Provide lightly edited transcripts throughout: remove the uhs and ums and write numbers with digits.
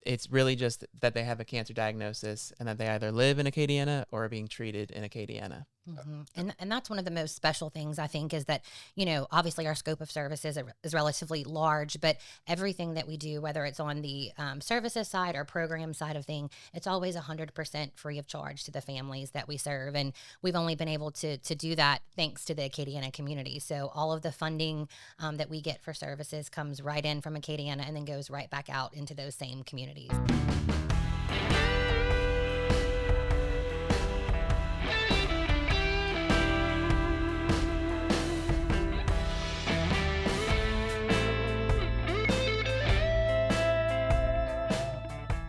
it's really just that they have a cancer diagnosis and that they either live in Acadiana or are being treated in Acadiana. And that's one of the most special things, I think, is that, obviously our scope of services is relatively large, but everything that we do, whether it's on the services side or program side of thing, it's always 100% free of charge to the families that we serve. And we've only been able to do that thanks to the Acadiana community. So all of the funding that we get for services comes right in from Acadiana and then goes right back out into those same communities.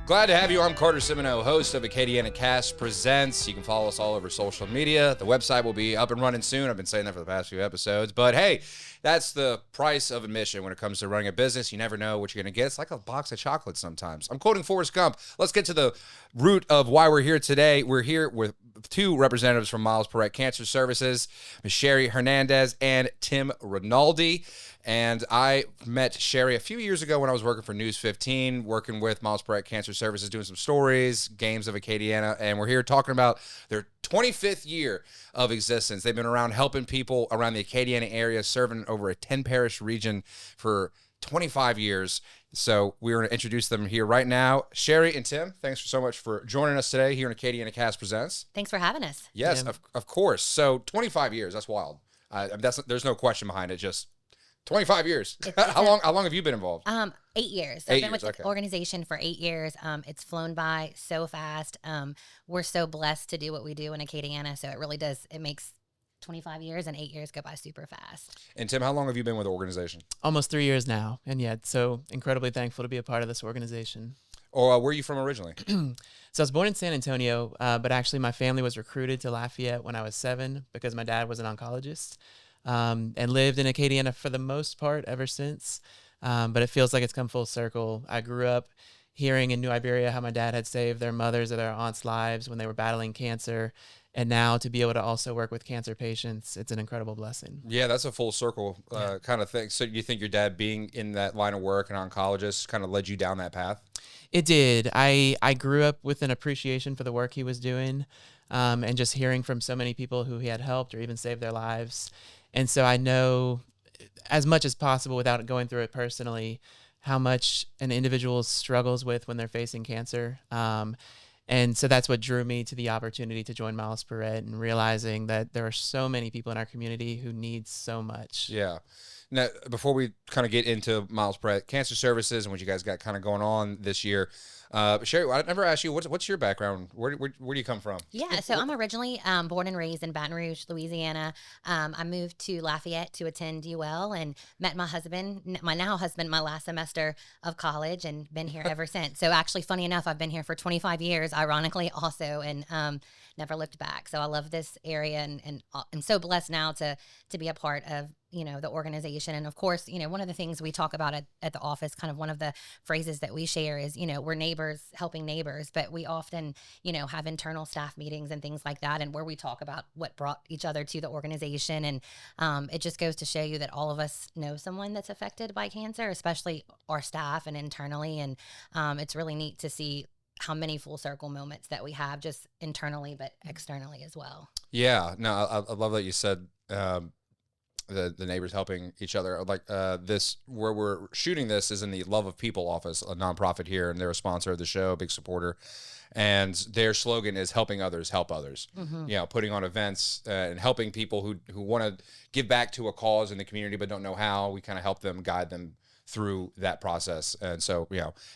Glad to have you. I'm Carter Simino, host of AcadianaCasts Presents. You can follow us all over social media. The website will be up and running soon. I've been saying that for the past few episodes. But hey, that's the price of admission when it comes to running a business. You never know what you're going to get. It's like a box of chocolates sometimes. I'm quoting Forrest Gump. Let's get to the root of why we're here today. We're here with two representatives from Miles Perret Cancer Services, Ms. Sherry Hernandez and Tim Rinaldi. And I met Sherry a few years ago when I was working for News 15, working with Miles Perret Cancer Services, doing some stories, games of Acadiana, and we're here talking about their 25th year of existence. They've been around helping people around the Acadiana area, serving over a 10-parish region for 25 years. So we're going to introduce them here right now. Sherry and Tim, thanks so much for joining us today here in AcadianaCasts Presents. Thanks for having us. Yes, of course. So 25 years, that's wild. There's no question behind it, just 25 years. How long have you been involved? 8 years. So I've been with the organization for 8 years. It's flown by so fast. We're so blessed to do what we do in Acadiana. So it really does. It makes 25 years and 8 years go by super fast. And Tim, how long have you been with the organization? Almost 3 years now. And yet, so incredibly thankful to be a part of this organization. Or where are you from originally? So I was born in San Antonio, but actually my family was recruited to Lafayette when I was 7 because my dad was an oncologist. And lived in Acadiana for the most part ever since. But it feels like it's come full circle. I grew up hearing in New Iberia how my dad had saved their mothers' or their aunts' lives when they were battling cancer. And now to be able to also work with cancer patients, it's an incredible blessing. Yeah, that's a full circle kind of thing. So you think your dad being in that line of work, an oncologist, kind of led you down that path? It did. I grew up with an appreciation for the work he was doing, and just hearing from so many people who he had helped or even saved their lives. And so I know as much as possible without going through it personally, how much an individual struggles with when they're facing cancer. And so that's what drew me to the opportunity to join Miles Perret and realizing that there are so many people in our community who need so much. Yeah. Now, before we kind of get into Miles Perret Cancer Services and what you guys got kind of going on this year, Sherry, I never asked you, what's your background? Where do you come from? Yeah, so I'm originally born and raised in Baton Rouge, Louisiana. I moved to Lafayette to attend UL and met my husband, my now husband, my last semester of college, and been here ever since. So actually, funny enough, I've been here for 25 years, ironically also, and never looked back. So I love this area and so blessed now to be a part of the organization. And of course, one of the things we talk about at the office, kind of one of the phrases that we share is, we're neighbors helping neighbors, but we often, have internal staff meetings and things like that. And where we talk about what brought each other to the organization. And it just goes to show you that all of us know someone that's affected by cancer, especially our staff and internally. And it's really neat to see how many full circle moments that we have just internally, but externally as well. Yeah, no, I love that you said, the neighbors helping each other. Like this, where we're shooting this is in the Love of People office, a nonprofit here, and they're a sponsor of the show, big supporter. And their slogan is helping others, help others. Mm-hmm. Putting on events and helping people who want to give back to a cause in the community but don't know how. We kind of help them, guide them through that process. And so,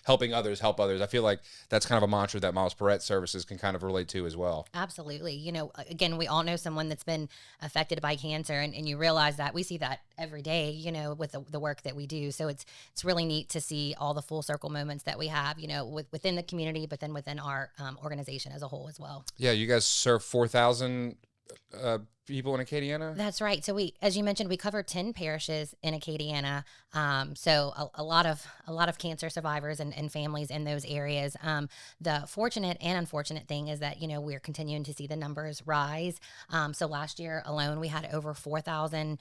helping others, help others. I feel like that's kind of a mantra that Miles Perret Services can kind of relate to as well. Absolutely. Again, we all know someone that's been affected by cancer, and you realize that we see that every day, with the work that we do. So it's really neat to see all the full circle moments that we have, within the community, but then within our organization as a whole as well. Yeah, you guys serve 4,000 people in Acadiana? That's right. So we, as you mentioned, we cover 10 parishes in Acadiana. So a lot of cancer survivors and families in those areas. The fortunate and unfortunate thing is that, we're continuing to see the numbers rise. So last year alone, we had over 4,000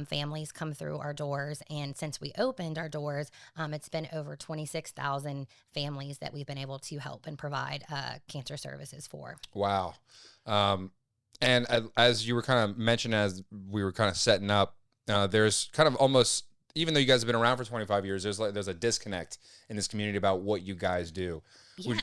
families come through our doors. And since we opened our doors, it's been over 26,000 families that we've been able to help and provide cancer services for. Wow. And as you were kind of mentioning, as we were kind of setting up, there's kind of almost, even though you guys have been around for 25 years, there's a disconnect in this community about what you guys do. Yeah.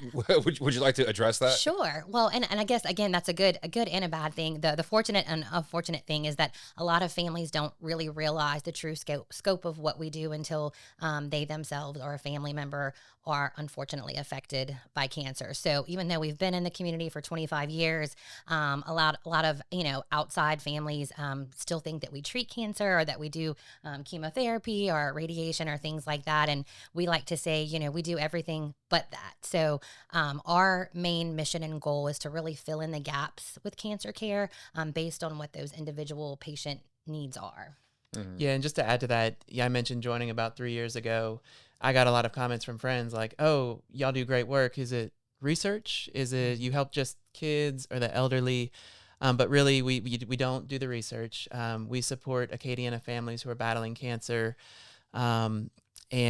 Would you like to address that? Sure. Well, and I guess again that's a good and a bad thing. The fortunate and unfortunate thing is that a lot of families don't really realize the true scope of what we do until they themselves or a family member are unfortunately affected by cancer. So even though we've been in the community for 25 years, a lot of outside families still think that we treat cancer or that we do chemotherapy or radiation or things like that. And we like to say, we do everything but that. So our main mission and goal is to really fill in the gaps with cancer care based on what those individual patient needs are. Mm-hmm. Yeah, and just to add to that, I mentioned joining about 3 years ago. I got a lot of comments from friends like, "Oh, y'all do great work. Is it research? Is it you help just kids or the elderly?" But really, we don't do the research. We support Acadiana families who are battling cancer. Sorry, I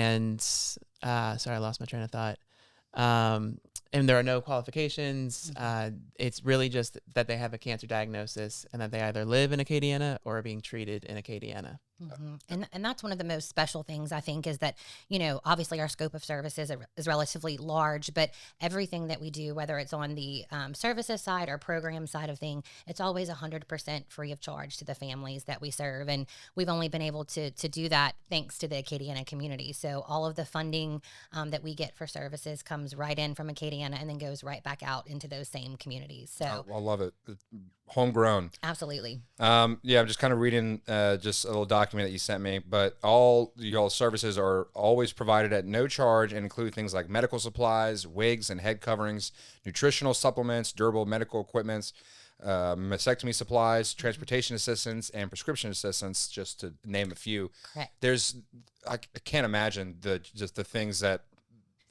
lost my train of thought. And there are no qualifications. It's really just that they have a cancer diagnosis and that they either live in Acadiana or are being treated in Acadiana. Mm-hmm. And that's one of the most special things, I think, is that, obviously our scope of services is relatively large, but everything that we do, whether it's on the services side or program side of thing, it's always 100% free of charge to the families that we serve. And we've only been able to do that thanks to the Acadiana community. So all of the funding that we get for services comes right in from Acadiana and then goes right back out into those same communities. So I love it. Homegrown. Absolutely. I'm just kind of reading just a little document that you sent me, but all y'all services are always provided at no charge and include things like medical supplies, wigs and head coverings, nutritional supplements, durable medical equipments, mastectomy supplies, transportation assistance, and prescription assistance, just to name a few. Correct. I can't imagine the things that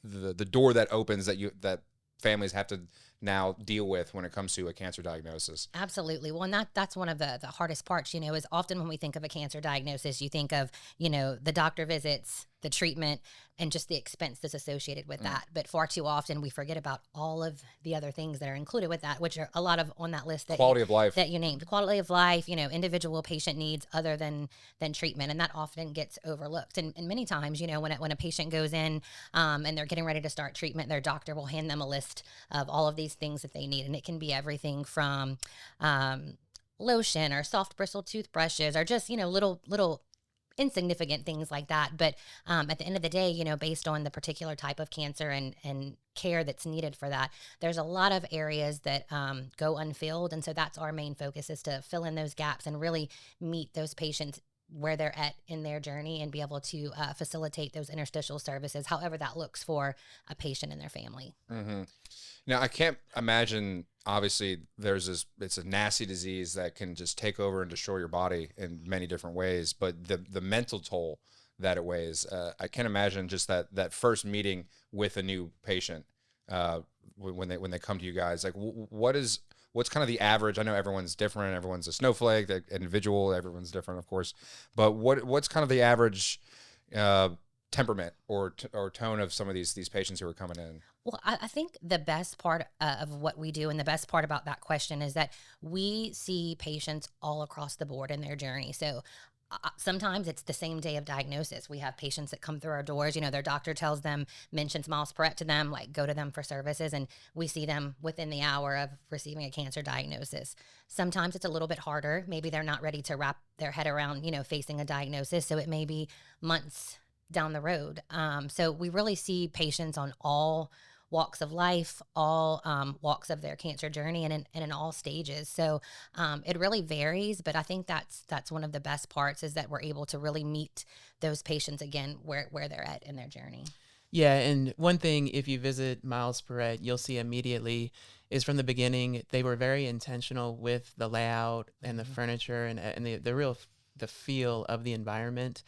the door that opens that families have to now deal with when it comes to a cancer diagnosis. Absolutely. Well, and that's one of the hardest parts, is often when we think of a cancer diagnosis, you think of, the doctor visits, the treatment, and just the expense that's associated with that. But far too often we forget about all of the other things that are included with that, which are a lot of on that list that quality of life that you named. Quality of life, individual patient needs other than treatment. And that often gets overlooked. And many times, when a patient goes in and they're getting ready to start treatment, their doctor will hand them a list of all of these things that they need. And it can be everything from lotion or soft bristle toothbrushes or just, little insignificant things like that. But at the end of the day, based on the particular type of cancer and care that's needed for that, there's a lot of areas that go unfilled. And so that's our main focus, is to fill in those gaps and really meet those patients where they're at in their journey and be able to facilitate those interstitial services, however that looks for a patient and their family. Mm-hmm. Now, I can't imagine, obviously, it's a nasty disease that can just take over and destroy your body in many different ways, but the mental toll that it weighs, I can't imagine just that first meeting with a new patient when they come to you guys. Like, what's kind of the average? I know everyone's different. Everyone's a snowflake, the individual. Everyone's different, of course. But what's kind of the average temperament or tone of some of these patients who are coming in? Well, I think the best part of what we do, and the best part about that question, is that we see patients all across the board in their journey. So sometimes it's the same day of diagnosis. We have patients that come through our doors, their doctor mentions Miles Perret to them, like go to them for services, and we see them within the hour of receiving a cancer diagnosis. Sometimes it's a little bit harder. Maybe they're not ready to wrap their head around, facing a diagnosis. So it may be months down the road. So we really see patients on all walks of life, all walks of their cancer journey, and in all stages. So it really varies, but I think that's one of the best parts, is that we're able to really meet those patients again where they're at in their journey. Yeah, and one thing, if you visit Miles Perret, you'll see immediately is from the beginning, they were very intentional with the layout and the furniture and the feel of the environment.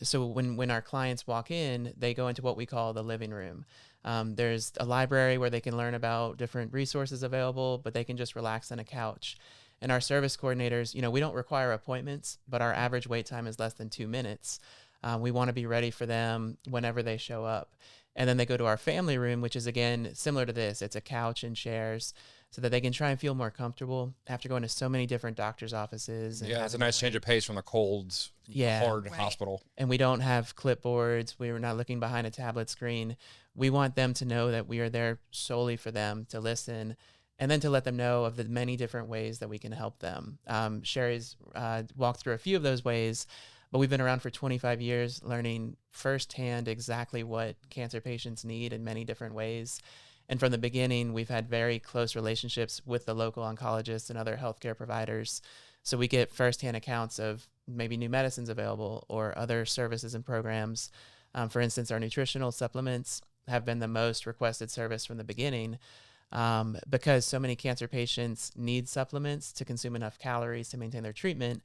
So when our clients walk in, they go into what we call the living room. There's a library where they can learn about different resources available, but they can just relax on a couch. And our service coordinators, we don't require appointments, but our average wait time is less than 2 minutes. We want to be ready for them whenever they show up. And then they go to our family room, which is, again, similar to this. It's a couch and chairs so that they can try and feel more comfortable after going to so many different doctor's offices. And Yeah, it's a nice change of pace from the cold, hard hospital. And we don't have clipboards. We're not looking behind a tablet screen. We want them to know that we are there solely for them, to listen, and then to let them know of the many different ways that we can help them. Sherry's walked through a few of those ways, but we've been around for 25 years learning firsthand exactly what cancer patients need in many different ways. And from the beginning, we've had very close relationships with the local oncologists and other healthcare providers. So we get firsthand accounts of maybe new medicines available or other services and programs. For instance, our nutritional supplements have been the most requested service from the beginning, because so many cancer patients need supplements to consume enough calories to maintain their treatment.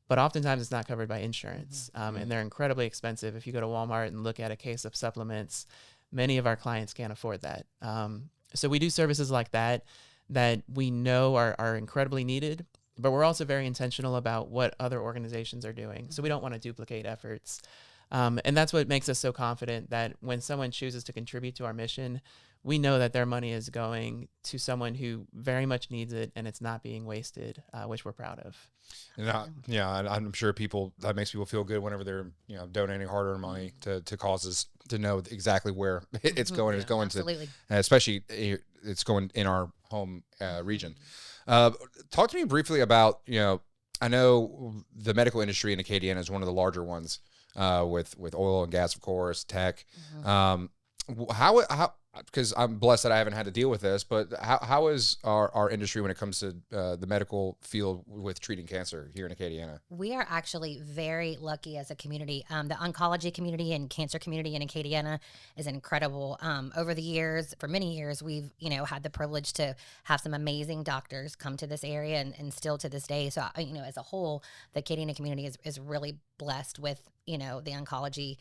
But oftentimes it's not covered by insurance, and they're incredibly expensive. If you go to Walmart and look at a case of supplements, many of our clients can't afford that. So we do services like that we know are incredibly needed, but we're also very intentional about what other organizations are doing. So we don't want to duplicate efforts. And that's what makes us so confident that when someone chooses to contribute to our mission, we know that their money is going to someone who very much needs it and it's not being wasted, which we're proud of. And I'm sure that makes people feel good whenever they're donating hard-earned money to causes, to know exactly where it's going. It's going Absolutely. to, especially it's going in our home region. Talk to me briefly about I know the medical industry in Acadiana is one of the larger ones, with oil and gas, of course, tech. How because I'm blessed that I haven't had to deal with this, but how is our industry when it comes to the medical field with treating cancer here in Acadiana? We are actually very lucky as a community. The oncology community and cancer community in Acadiana is incredible. Over the years, for many years, we've had the privilege to have some amazing doctors come to this area, and still to this day. So as a whole, the Acadiana community is really blessed with the oncology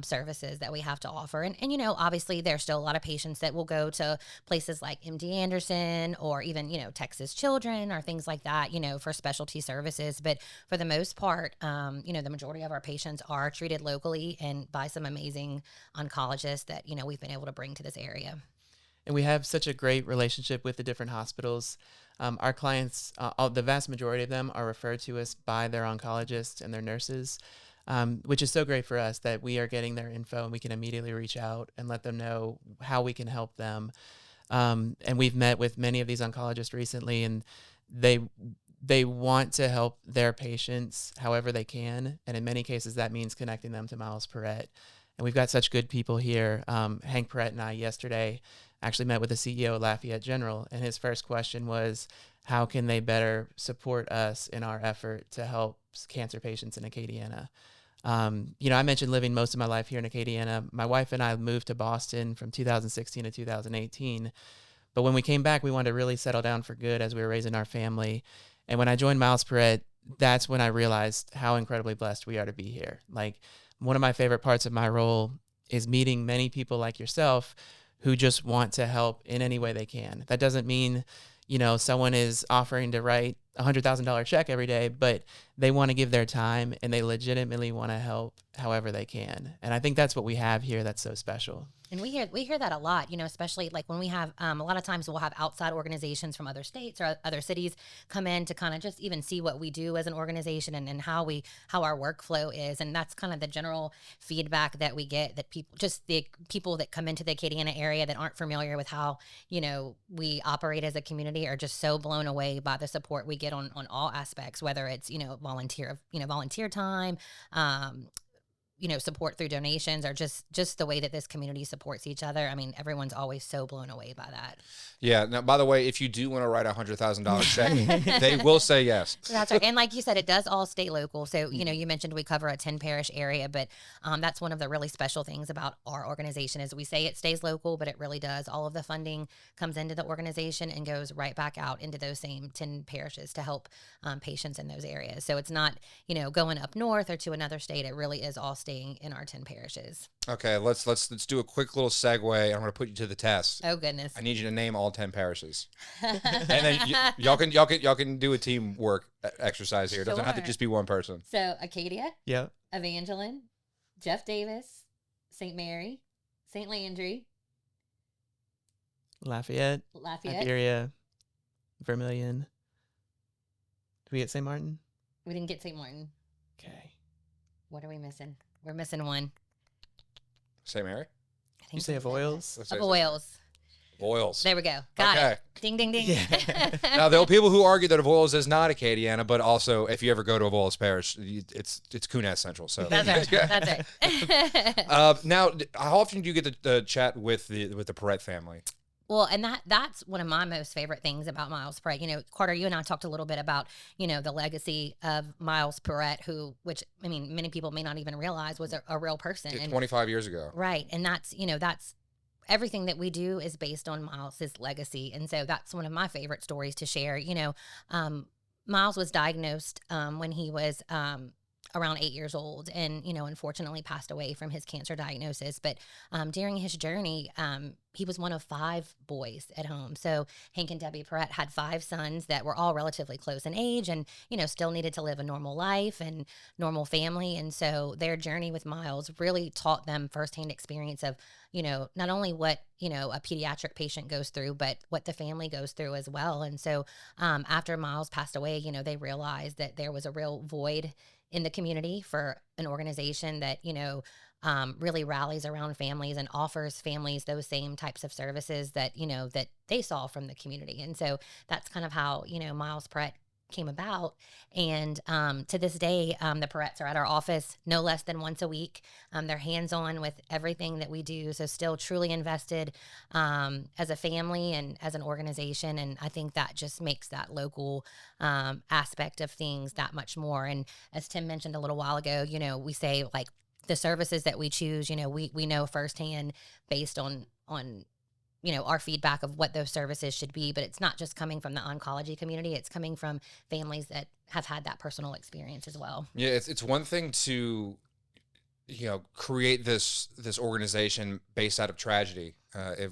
services that we have to offer. And obviously there's still a lot of patients that will go to places like MD Anderson or even, Texas Children or things like that, for specialty services. But for the most part, the majority of our patients are treated locally and by some amazing oncologists that, we've been able to bring to this area. And we have such a great relationship with the different hospitals. Our clients, the vast majority of them are referred to us by their oncologists and their nurses, which is so great for us that we are getting their info and we can immediately reach out and let them know how we can help them. And we've met with many of these oncologists recently, and they want to help their patients however they can. And in many cases, that means connecting them to Miles Perret. And we've got such good people here. Hank Perret and I yesterday actually met with the CEO of Lafayette General, and his first question was, how can they better support us in our effort to help cancer patients in Acadiana? I mentioned living most of my life here in Acadiana. My wife and I moved to Boston from 2016 to 2018. But when we came back, we wanted to really settle down for good as we were raising our family. And when I joined Miles Perret, that's when I realized how incredibly blessed we are to be here. Like, one of my favorite parts of my role is meeting many people like yourself who just want to help in any way they can. That doesn't mean, someone is offering to write $100,000 check every day, but they want to give their time and they legitimately want to help however they can. And I think that's what we have here that's so special. And we hear that a lot, especially like when we have a lot of times we'll have outside organizations from other states or other cities come in to kind of just even see what we do as an organization and how our workflow is. And that's kind of the general feedback that we get, that the people that come into the Acadiana area that aren't familiar with how, we operate as a community are just so blown away by the support we get on all aspects, whether it's, volunteer time, support through donations, or just the way that this community supports each other. I mean, everyone's always so blown away by that. Yeah. Now, by the way, if you do want to write $100,000 check, they will say yes. That's right. And like you said, it does all stay local. So, you mentioned we cover a 10 parish area, but that's one of the really special things about our organization is we say it stays local, but it really does. All of the funding comes into the organization and goes right back out into those same 10 parishes to help patients in those areas. So it's not, going up north or to another state. It really is all staying in our 10 parishes. Okay, let's do a quick little segue. I'm going to put you to the test. Oh goodness! I need you to name all 10 parishes, and then y'all can do a teamwork exercise here. It doesn't have to Sure. just be one person. So Acadia, Yep. Evangeline, Jeff Davis, St. Mary, St. Landry, Lafayette, Lafayette. Iberia, Vermilion. Did we get St. Martin? We didn't get St. Martin. Okay. What are we missing? We're missing one. St. Mary? I think You say we of said oils? Let's that. say Of oils. Oils. There we go. Got Okay. it. Ding, ding, ding. Yeah. Now, there are people who argue that Avoyles is not Acadiana, but also if you ever go to Avoyles Parish, it's Cooness Central. So That's right. That's right. now, how often do you get to chat with the Perret family? Well, and that's one of my most favorite things about Miles Perret. Carter, you and I talked a little bit about, the legacy of Miles Perret, which many people may not even realize was a real person. And 25 years ago. right. And that's everything that we do is based on Miles's legacy. And so that's one of my favorite stories to share. Miles was diagnosed when he was around 8 years old and, unfortunately passed away from his cancer diagnosis. But during his journey, he was one of 5 boys at home. So Hank and Debbie Perret had 5 sons that were all relatively close in age and, still needed to live a normal life and normal family. And so their journey with Miles really taught them firsthand experience of, not only what, a pediatric patient goes through, but what the family goes through as well. And so after Miles passed away, they realized that there was a real void in the community for an organization that, really rallies around families and offers families those same types of services that, that they saw from the community. And so that's kind of how, Miles Perret came about. And to this day, the Perrets are at our office no less than once a week. They're hands-on with everything that we do. So still truly invested as a family and as an organization. And I think that just makes that local aspect of things that much more. And as Tim mentioned a little while ago, we say like the services that we choose, we know firsthand based on our feedback of what those services should be, but it's not just coming from the oncology community. It's coming from families that have had that personal experience as well. Yeah, it's one thing to, create this organization based out of tragedy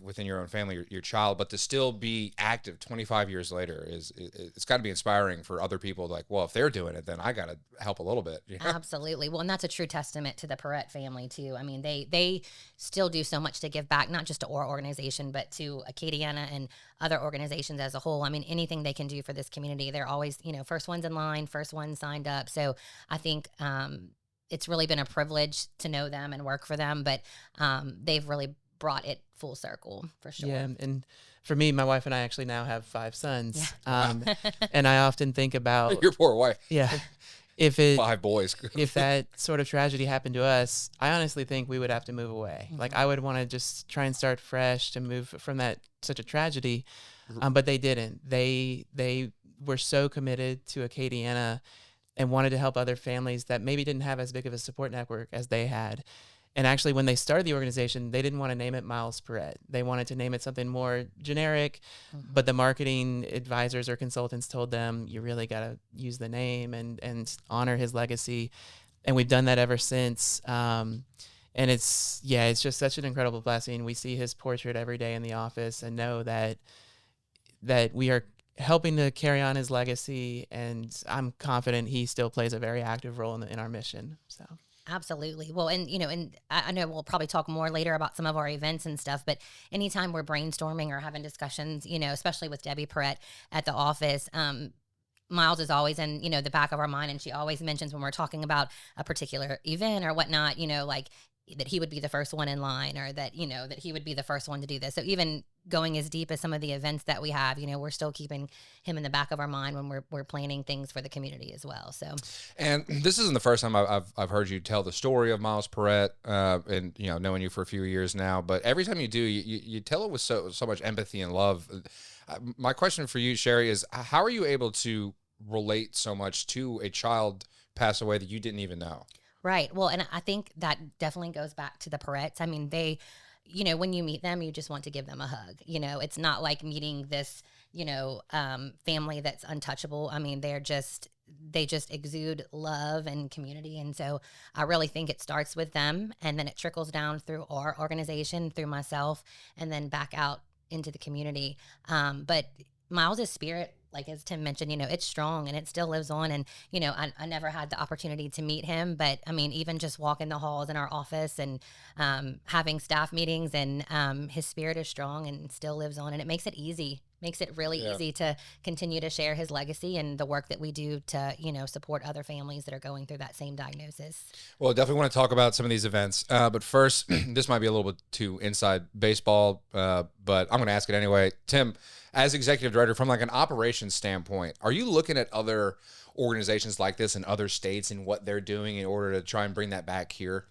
within your own family, your child, but to still be active 25 years later it's got to be inspiring for other people. Like, well, if they're doing it, then I got to help a little bit. Absolutely. Well, and that's a true testament to the Perret family too. I mean, they still do so much to give back, not just to our organization, but to Acadiana and other organizations as a whole. I mean, anything they can do for this community, they're always, first ones in line, first ones signed up. So I think, it's really been a privilege to know them and work for them, but they've really brought it full circle for sure. Yeah, and for me, my wife and I actually now have 5 sons. Yeah. And I often think about Your poor wife. Yeah, 5 boys. if that sort of tragedy happened to us, I honestly think we would have to move away. Mm-hmm. Like I would want to just try and start fresh to move from such a tragedy, but they didn't. They were so committed to Acadiana and wanted to help other families that maybe didn't have as big of a support network as they had. And actually, when they started the organization, they didn't want to name it Miles Perret. They wanted to name it something more generic, but the marketing advisors or consultants told them, you really got to use the name and honor his legacy. And we've done that ever since. And it's just such an incredible blessing. We see his portrait every day in the office and know that we are helping to carry on his legacy, and I'm confident he still plays a very active role in our mission. So absolutely. Well, and I know we'll probably talk more later about some of our events and stuff, but anytime we're brainstorming or having discussions, especially with Debbie Perret at the office, Miles is always in, the back of our mind, and she always mentions when we're talking about a particular event or whatnot, like that he would be the first one in line, or that, that he would be the first one to do this. So even going as deep as some of the events that we have, we're still keeping him in the back of our mind when we're planning things for the community as well. So, and this isn't the first time I've heard you tell the story of Miles Perret, and knowing you for a few years now. But every time you do, you tell it with so much empathy and love. My question for you, Sherry, is how are you able to relate so much to a child pass away that you didn't even know? Right. Well, and I think that definitely goes back to the Perrets. I mean, they, when you meet them, you just want to give them a hug. It's not like meeting this, family that's untouchable. I mean, they just exude love and community. And so I really think it starts with them, and then it trickles down through our organization, through myself, and then back out into the community. But Miles' spirit, like as Tim mentioned, it's strong and it still lives on. And, I never had the opportunity to meet him, but I mean, even just walking the halls in our office and having staff meetings, and his spirit is strong and still lives on. And it makes it really easy to continue to share his legacy and the work that we do to, support other families that are going through that same diagnosis. Well, definitely want to talk about some of these events. But first, this might be a little bit too inside baseball, but I'm going to ask it anyway. Tim, as executive director, from like an operations standpoint, are you looking at other organizations like this in other states and what they're doing in order to try and bring that back here?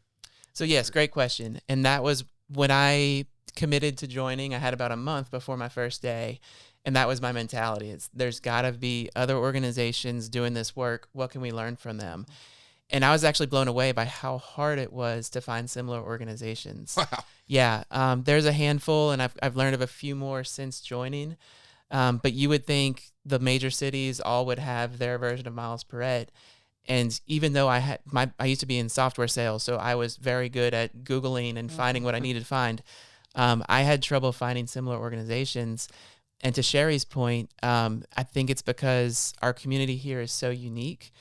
So yes, great question. And that was when I committed to joining. I had about a month before my first day, and that was my mentality. There's got to be other organizations doing this work. What can we learn from them? And I was actually blown away by how hard it was to find similar organizations. Wow. Yeah, there's a handful, and I've learned of a few more since joining. But you would think the major cities all would have their version of Miles Perret. And even though I used to be in software sales, so I was very good at Googling and finding what I needed to find. I had trouble finding similar organizations. And to Sherry's point, I think it's because our community here is so unique.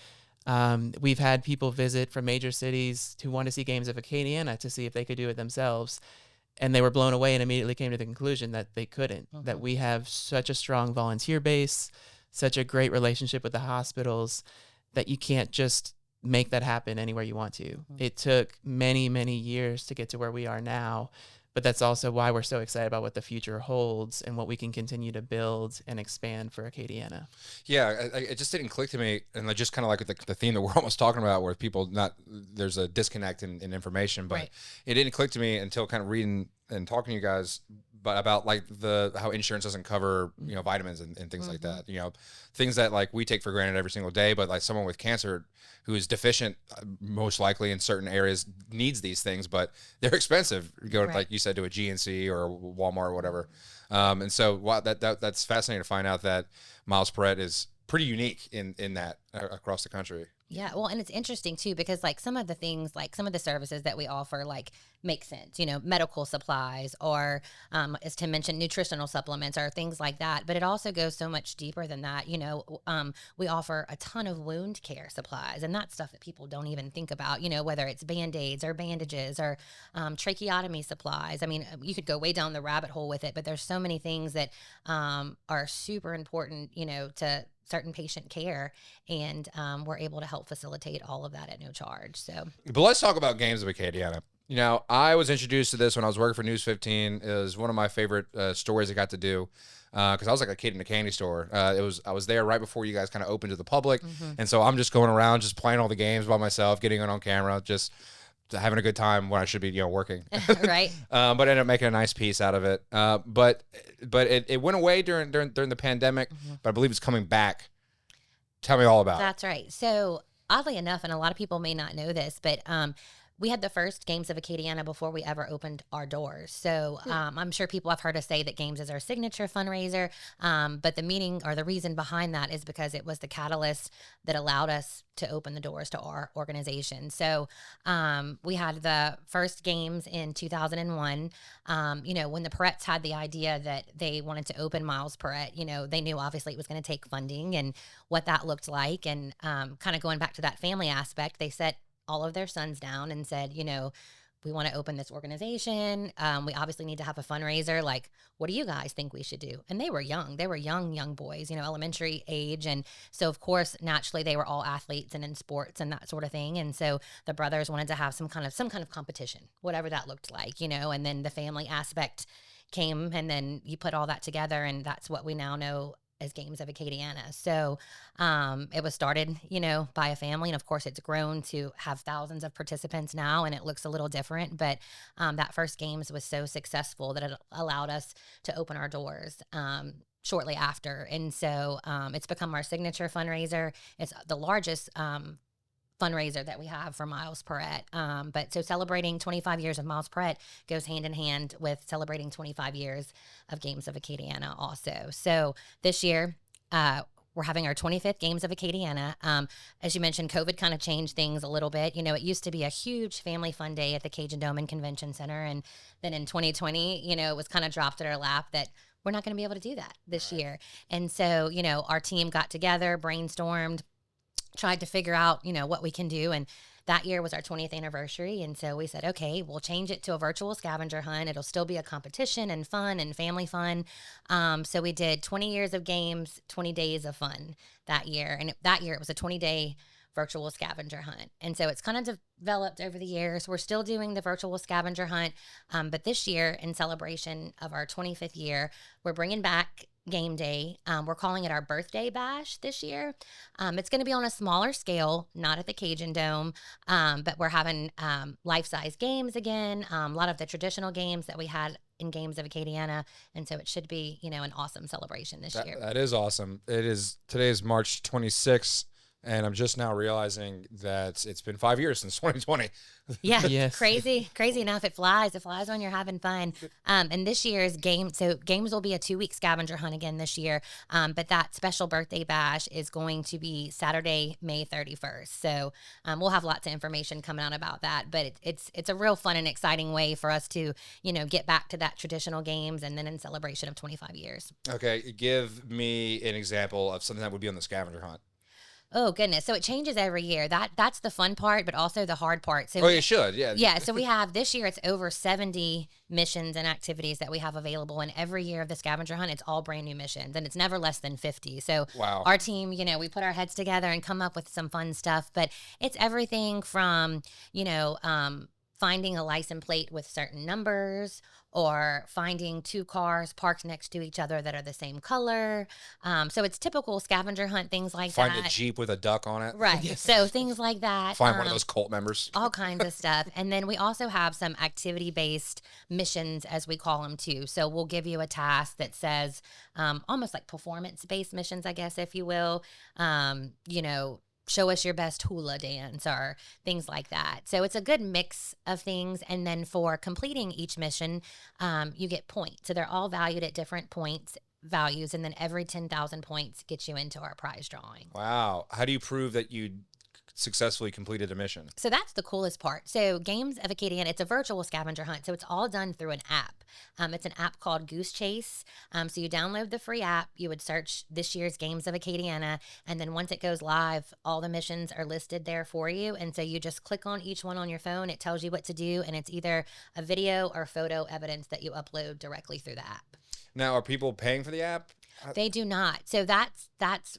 We've had people visit from major cities who want to see games of Acadiana to see if they could do it themselves. And they were blown away and immediately came to the conclusion that they couldn't, that we have such a strong volunteer base, such a great relationship with the hospitals, that you can't just make that happen anywhere you want to. It took many, many years to get to where we are now. But that's also why we're so excited about what the future holds and what we can continue to build and expand for Acadiana. Yeah, it just didn't click to me, and just kind of like the theme that we're almost talking about, where people there's a disconnect in information, but It didn't click to me until kind of reading and talking to you guys, but about like how insurance doesn't cover vitamins and things like that, things that like we take for granted every single day, but like someone with cancer who is deficient, most likely in certain areas, needs these things, but they're expensive. You go like you said to a GNC or Walmart or whatever, and so that's fascinating to find out that Miles Perret is pretty unique in that across the country. Yeah, well, and it's interesting too, because like some of the things, like some of the services that we offer, like make sense, medical supplies, or as Tim mentioned, nutritional supplements, or things like that. But it also goes so much deeper than that. We offer a ton of wound care supplies, and that's stuff that people don't even think about, whether it's Band-Aids or bandages or tracheotomy supplies. I mean, you could go way down the rabbit hole with it, but there's so many things that are super important, to certain patient care, and we're able to help facilitate all of that at no charge. So, but let's talk about Games of Acadiana. I was introduced to this when I was working for News 15. It was one of my favorite stories I got to do, because I was like a kid in a candy store. I was there right before you guys kind of opened to the public, and so I'm just going around, just playing all the games by myself, getting it on camera, just having a good time when I should be working. Right. But ended up making a nice piece out of it. But it went away during the pandemic, but I believe it's coming back. Tell me all about it. That's right. So oddly enough, and a lot of people may not know this, but we had the first Games of Acadiana before we ever opened our doors. So I'm sure people have heard us say that Games is our signature fundraiser, but the meaning or the reason behind that is because it was the catalyst that allowed us to open the doors to our organization. So we had the first games in 2001. When the Perrets had the idea that they wanted to open Miles Perret, they knew obviously it was going to take funding and what that looked like. And kind of going back to that family aspect, they set all of their sons down and said, we want to open this organization. We obviously need to have a fundraiser. Like, what do you guys think we should do? And they were young. They were young boys, you know, elementary age. And so, of course, naturally, they were all athletes and in sports and that sort of thing. And so the brothers wanted to have some kind of competition, whatever that looked like, you know, and then the family aspect came, and then you put all that together, and that's what we now know as Games of Acadiana. So it was started, you know, by a family, and of course it's grown to have thousands of participants now, and it looks a little different, but that first Games was so successful that it allowed us to open our doors shortly after. And so it's become our signature fundraiser. It's the largest fundraiser that we have for Miles Perret. But so celebrating 25 years of Miles Perret goes hand in hand with celebrating 25 years of Games of Acadiana also. So this year, we're having our 25th Games of Acadiana. As you mentioned, COVID kind of changed things a little bit. You know, it used to be a huge family fun day at the Cajun Dome and Convention Center. And then in 2020, you know, it was kind of dropped at our lap that we're not going to be able to do that this year. And so, you know, our team got together, brainstormed, tried to figure out, you know, what we can do. And that year was our 20th anniversary. And so we said, okay, we'll change it to a virtual scavenger hunt. It'll still be a competition and fun and family fun. So we did 20 years of games, 20 days of fun that year. And that year it was a 20-day virtual scavenger hunt. And so it's kind of developed over the years. We're still doing the virtual scavenger hunt. But this year, in celebration of our 25th year, we're bringing back game day. We're calling it our birthday bash this year. It's going to be on a smaller scale, not at the Cajun Dome, but we're having life-size games again, a lot of the traditional games that we had in Games of Acadiana. And so it should be, you know, an awesome celebration this year. That is awesome. Today is March 26th. And I'm just now realizing that it's been 5 years since 2020. Yeah, Yes. crazy enough. It flies when you're having fun. And this year's games will be a 2-week scavenger hunt again this year. But that special birthday bash is going to be Saturday, May 31st. So we'll have lots of information coming out about that. But it's a real fun and exciting way for us to, you know, get back to that traditional games, and then in celebration of 25 years. Okay, give me an example of something that would be on the scavenger hunt. Oh goodness. So it changes every year. That's the fun part, but also the hard part. So You should. Yeah. yeah. So we have this year, it's over 70 missions and activities that we have available. And every year of the scavenger hunt, it's all brand new missions, and it's never less than 50. So Wow. Our team, you know, we put our heads together and come up with some fun stuff, but it's everything from, you know, finding a license plate with certain numbers, or finding 2 cars parked next to each other that are the same color. So it's typical scavenger hunt, things like Find that. a Jeep with a duck on it. Right. Yes. So things like that. Find one of those cult members. All kinds of stuff. And then we also have some activity-based missions, as we call them too. So we'll give you a task that says almost like performance-based missions, I guess, if you will. You know, show us your best hula dance or things like that. So it's a good mix of things. And then for completing each mission, you get points. So they're all valued at different points values. And then every 10,000 points gets you into our prize drawing. Wow. How do you prove that you successfully completed a mission? So that's the coolest part. So Games of Acadiana, it's a virtual scavenger hunt. So it's all done through an app. It's an app called Goose Chase. So you download the free app, you would search this year's Games of Acadiana, and then once it goes live, all the missions are listed there for you. And so you just click on each one on your phone. It tells you what to do, and it's either a video or photo evidence that you upload directly through the app. Now, are people paying for the app? They do not. So that's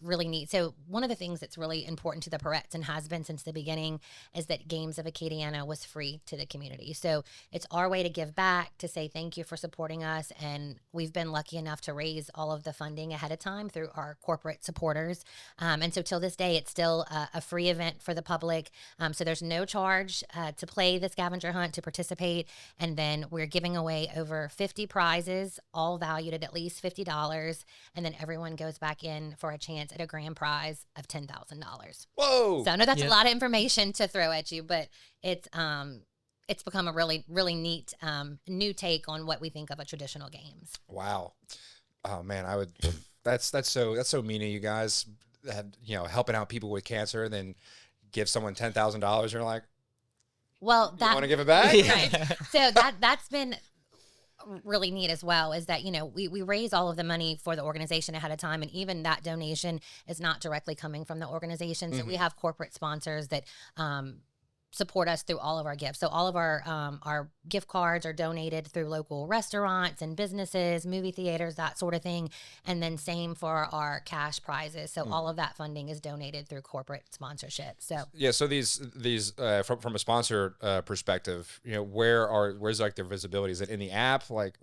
really neat. So one of the things that's really important to the Perrets, and has been since the beginning, is that Games of Acadiana was free to the community. So it's our way to give back, to say thank you for supporting us. And we've been lucky enough to raise all of the funding ahead of time through our corporate supporters. And so till this day, it's still a free event for the public. So there's no charge to play the scavenger hunt, to participate. And then we're giving away over 50 prizes, all valued at least $50. And then everyone goes back in for a chance at a grand prize of $10,000. Whoa. So I know that's Yeah. a lot of information to throw at you, but it's become a really, really neat new take on what we think of a traditional games. Wow. Oh man, I would. That's so mean of you guys. You know, helping out people with cancer, and then give someone $10,000. And you're like, Well, you that want to give it back? right. So that's been really neat as well, is that, you know, we raise all of the money for the organization ahead of time, and even that donation is not directly coming from the organization. So we have corporate sponsors that support us through all of our gifts. So all of our gift cards are donated through local restaurants and businesses, movie theaters, that sort of thing. And then same for our cash prizes. So all of that funding is donated through corporate sponsorship. So yeah, so these from a sponsor perspective, you know, where's like their visibility? Is it in the app? Like,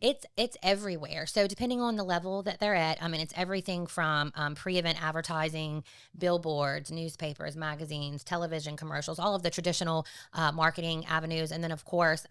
it's everywhere. So depending on the level that they're at, I mean, it's everything from pre-event advertising, billboards, newspapers, magazines, television commercials, all of the traditional marketing avenues. And then, of course,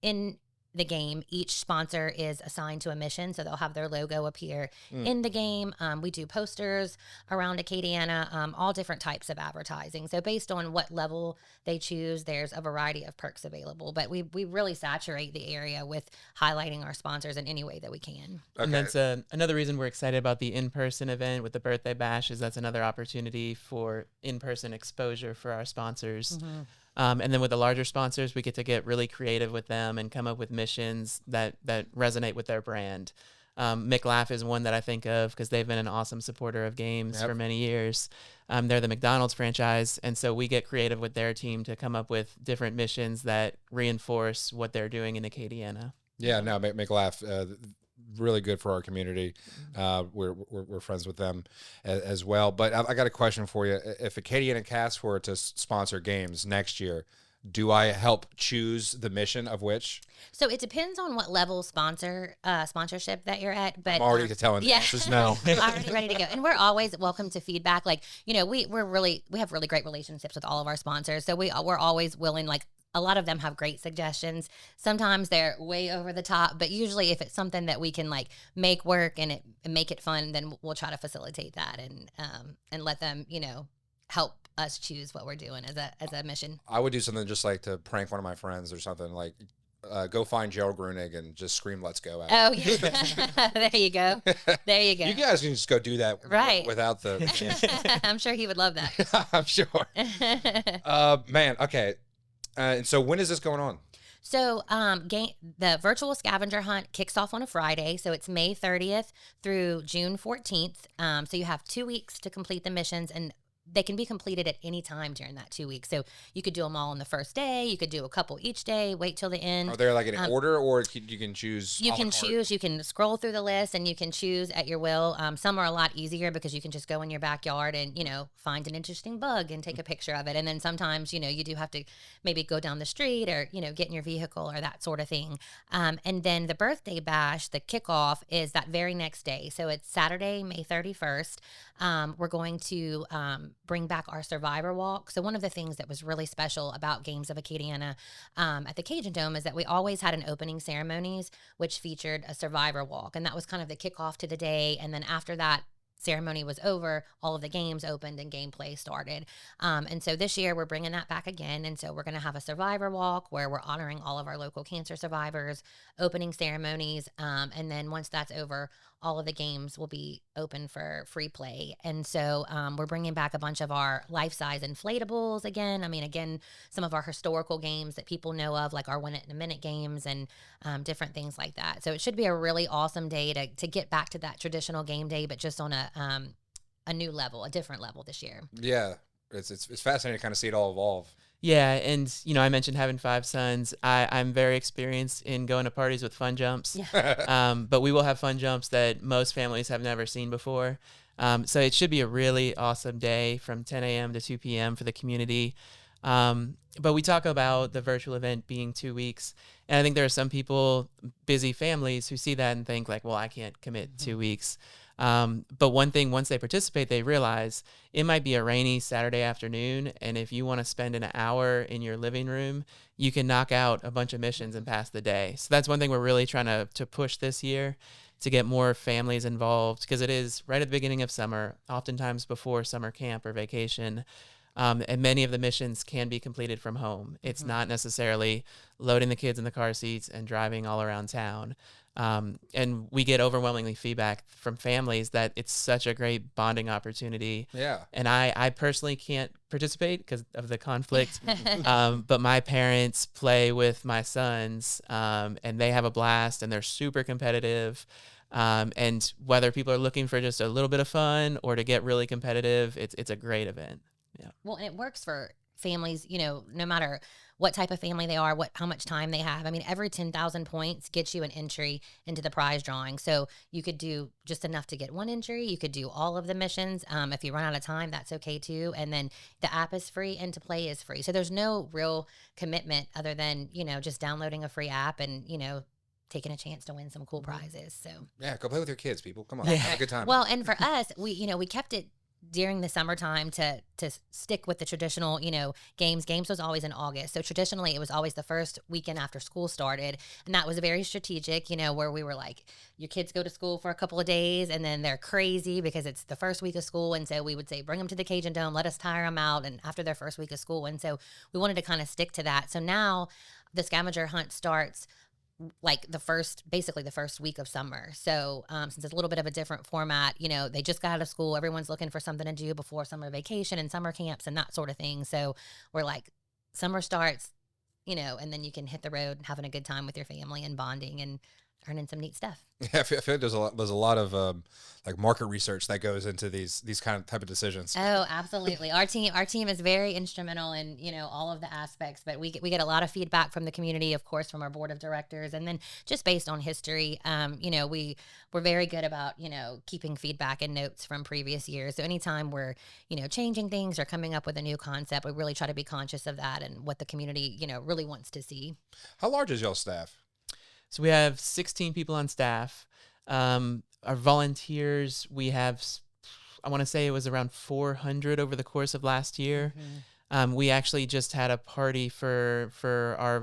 in the game, each sponsor is assigned to a mission, so they'll have their logo appear in the game. We do posters around Acadiana, all different types of advertising. So based on what level they choose, there's a variety of perks available. But we really saturate the area with highlighting our sponsors in any way that we can. okay. And that's another reason we're excited about the in-person event with the birthday bash is that's another opportunity for in-person exposure for our sponsors. And then with the larger sponsors, we get to get really creative with them and come up with missions that resonate with their brand. McLaugh is one that I think of because they've been an awesome supporter of games for many years. They're the McDonald's franchise, and so we get creative with their team to come up with different missions that reinforce what they're doing in Acadiana. Yeah, no, make laugh. Really good for our community. We're friends with them as well. But I got a question for you. If AcadianaCasts were to sponsor games next year, do I help choose the mission of which? So it depends on what level sponsorship that you're at. But I'm already telling the answers no. Already ready to go. And we're always welcome to feedback. Like, you know, we have really great relationships with all of our sponsors. So we're always willing, like, a lot of them have great suggestions. Sometimes they're way over the top, but usually if it's something that we can like make work and make it fun, then we'll try to facilitate that and let them, you know, help us choose what we're doing as a mission. I would do something just like to prank one of my friends or something, like go find Gerald Grunig and just scream "Let's go!" at Oh yeah, there you go. There you go. You guys can just go do that right without the. I'm sure he would love that. I'm sure. Man, okay. And so when is this going on? So the virtual scavenger hunt kicks off on a Friday. So it's May 30th through June 14th. So you have 2 weeks to complete the missions, and they can be completed at any time during that 2 weeks. So you could do them all on the first day. You could do a couple each day, wait till the end. Are there like an order, or you can choose? You can choose. You can scroll through the list and you can choose at your will. Some are a lot easier because you can just go in your backyard and, you know, find an interesting bug and take a picture of it. And then sometimes, you know, you do have to maybe go down the street or, you know, get in your vehicle or that sort of thing. And then the birthday bash, the kickoff is that very next day. So it's Saturday, May 31st. We're going to bring back our Survivor Walk. So one of the things that was really special about Games of Acadiana at the Cajun Dome is that we always had an opening ceremonies, which featured a Survivor Walk. And that was kind of the kickoff to the day. And then after that ceremony was over, all of the games opened and gameplay started. And so this year we're bringing that back again. And so we're going to have a Survivor Walk where we're honoring all of our local cancer survivors, opening ceremonies. And then once that's over, all of the games will be open for free play. And so we're bringing back a bunch of our life-size inflatables again. I mean, again, some of our historical games that people know of, like our Win It in a Minute games and different things like that. So it should be a really awesome day to get back to that traditional game day, but just on a new level, a different level this year. Yeah, it's fascinating to kind of see it all evolve. Yeah, and you know, I mentioned having 5 sons. I'm very experienced in going to parties with fun jumps. Yeah. But we will have fun jumps that most families have never seen before. So it should be a really awesome day from 10 a.m. to 2 p.m. for the community. But we talk about the virtual event being 2 weeks. And I think there are some people, busy families, who see that and think like, well, I can't commit 2 weeks. But one thing, once they participate, they realize it might be a rainy Saturday afternoon. And if you want to spend an hour in your living room, you can knock out a bunch of missions and pass the day. So that's one thing we're really trying to push this year, to get more families involved, because it is right at the beginning of summer, oftentimes before summer camp or vacation. And many of the missions can be completed from home. It's not necessarily loading the kids in the car seats and driving all around town. And we get overwhelmingly feedback from families that it's such a great bonding opportunity. Yeah. And I personally can't participate because of the conflict. But my parents play with my sons, and they have a blast and they're super competitive. And whether people are looking for just a little bit of fun or to get really competitive, it's a great event. Yeah. Well, and it works for families, no matter what type of family they are, how much time they have. I mean, every 10,000 points gets you an entry into the prize drawing. So you could do just enough to get one entry. You could do all of the missions. If you run out of time, that's okay too. And then the app is free and to play is free. So there's no real commitment other than, just downloading a free app and, taking a chance to win some cool prizes. So Yeah, go play with your kids, people. Come on, Yeah. have a good time. well, and for us, we kept it during the summertime to stick with the traditional, games. Games was always in August. So traditionally it was always the first weekend after school started. And that was very strategic, where we were like, your kids go to school for a couple of days and then they're crazy because it's the first week of school. And so we would say, bring them to the Cajun Dome, let us tire them out. And after their first week of school. And so we wanted to kind of stick to that. So now the scavenger hunt starts like basically the first week of summer. So since it's a little bit of a different format, they just got out of school. Everyone's looking for something to do before summer vacation and summer camps and that sort of thing. So we're like, summer starts, and then you can hit the road having a good time with your family and bonding and earning some neat stuff. Yeah, I feel like there's a lot of like market research that goes into these kind of type of decisions. Oh, absolutely. Our team is very instrumental in, all of the aspects, but we get a lot of feedback from the community, of course, from our board of directors. And then just based on history, we're very good about, keeping feedback and notes from previous years. So anytime we're, changing things or coming up with a new concept, we really try to be conscious of that and what the community, really wants to see. How large is y'all staff? So we have 16 people on staff. Our volunteers, we have, I want to say it was around 400 over the course of last year. Mm-hmm. We actually just had a party for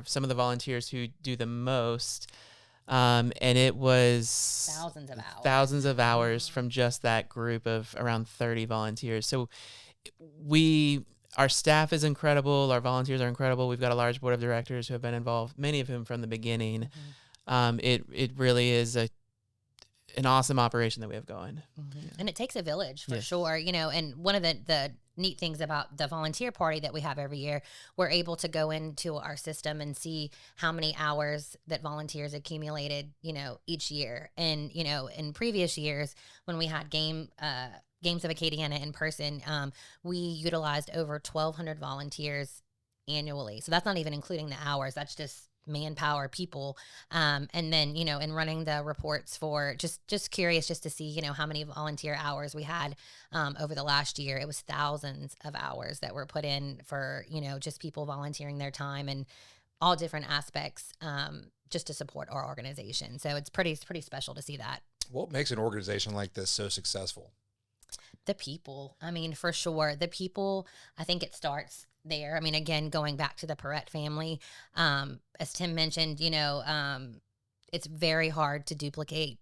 some of the volunteers who do the most. And it was thousands of hours from just that group of around 30 volunteers. So our staff is incredible. Our volunteers are incredible. We've got a large board of directors who have been involved, many of whom from the beginning. Mm-hmm. It really is an awesome operation that we have going. Mm-hmm. Yeah. And it takes a village for Yes. sure, and one of the neat things about the volunteer party that we have every year, we're able to go into our system and see how many hours that volunteers accumulated, each year. And, in previous years when we had Games of Acadiana in person, we utilized over 1,200 volunteers annually. So that's not even including the hours. That's just manpower, people. And then, in running the reports for just curious just to see, how many volunteer hours we had over the last year. It was thousands of hours that were put in for, just people volunteering their time and all different aspects just to support our organization. So it's pretty special to see that. What makes an organization like this so successful? The people. I mean, for sure. The people, I think it starts there. I mean, again, going back to the Perret family, as Tim mentioned, it's very hard to duplicate,